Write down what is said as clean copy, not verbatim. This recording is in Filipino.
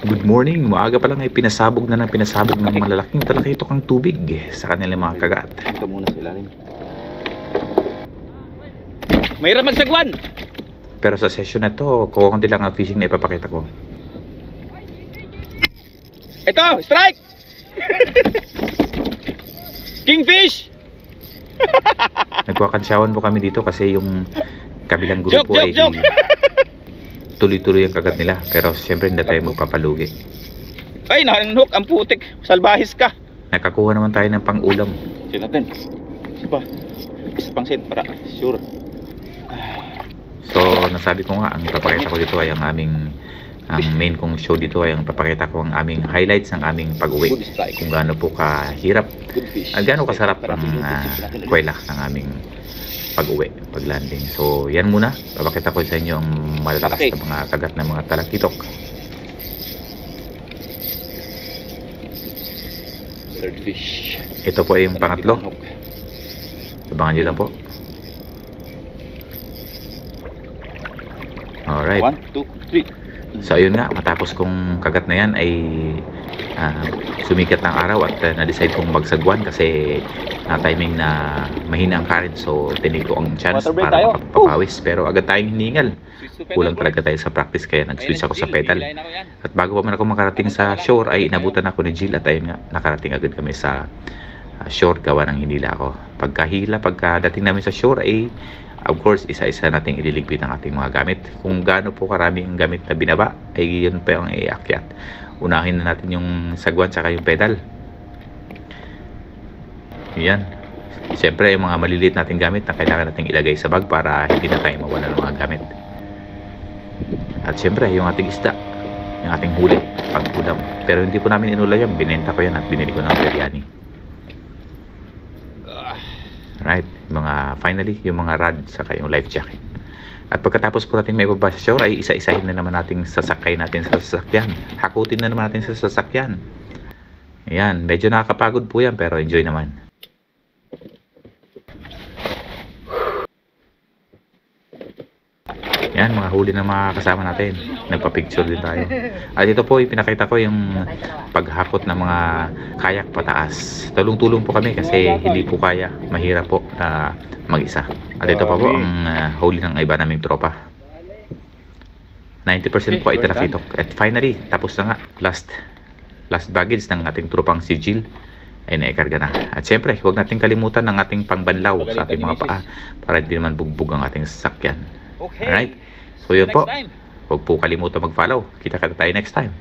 Good morning. Maaga pa lang ay pinasabog na ng malalaking talakitokang tubig sa kanilang mga kagat. Ito muna sa ilalim. Mayroon magsagwan! Pero sa session na to, kukunti lang ang fishing na ipapakita ko. Ito! Strike! Kingfish! Nagkakansyawan po kami dito kasi yung kabilang grupo Joke! tuloy-tuloy ang kagat nila. Pero siyempre hindi tayo magpapalugi. Ay, nakahook ang putik. Salbahis ka. Nakakuha naman tayo ng pang-ulam. Sige natin. Isa pang set para sure. So, nasabi ko nga, ang ipapakita ko dito ay ang main kong show dito ay ang ipapakita ko ang aming highlights ng aming pag-uwi. Kung gaano po kahirap at gaano kasarap ang kwela ng aming pag-uwi, pag-landing. So, yan muna. Papakita ko sa inyo ang malalakas na mga kagat ng mga talakitok. Third fish. Ito po ay yung pangatlo. Abangan nyo lang po. Alright. 1, 2, 3. So ayun nga, matapos kong kagat na yan ay sumikat ng araw at na-decide kong magsagwan kasi timing na mahina ang current, so tinig ko ang chance para makapapawis. Pero agad tayong hiningal. Kulang talaga tayo sa practice kaya nag-switch ako sa pedal. At bago pa man ako makarating sa shore ay inabutan ako ni Jill at ayun nga, nakarating agad kami sa shore gawa ng hinila ako. Pagkadating namin sa shore ay of course, isa-isa nating ililigpit ang ating mga gamit. Kung gaano po karami ang gamit na binaba, ay yun pa ang iakyat. Unahin na natin yung sagwan tsaka yung pedal. Yan. Siyempre, yung mga maliliit nating gamit na kailangan nating ilagay sa bag para hindi na tayo mawala ng mga gamit. At siyempre, yung ating isda, yung ating huli, pag-ulam. Pero hindi po namin inulay yan. Binenta ko yan at binili ko ng biryani. Right, finally, yung mga rod saka yung life jacket. At pagkatapos po natin may baba sa shore ay isa-isahin na naman natin sasakay natin sa sasakyan. Hakutin na naman natin sa sasakyan. Ayan, medyo nakakapagod po yan pero enjoy naman. Yan, mga huli ng mga kasama natin. Nagpa-picture din tayo. At ito po, ipinakita ko yung paghakot ng mga kayak pataas. Tulong-tulong po kami kasi hindi po kaya. Mahirap po na mag-isa. At ito pa po ang huli ng iba naming tropa. 90% po ay talakitok. At finally, tapos na nga. Last baggage ng ating tropang si Jill ay naikarga na. At syempre, huwag natin kalimutan ng ating pangbanlaw sa ating mga paa para hindi naman bugbog ang ating sasakyan. Alright? So yun po. Huwag po kalimutan mag-follow. Kita tayo next time.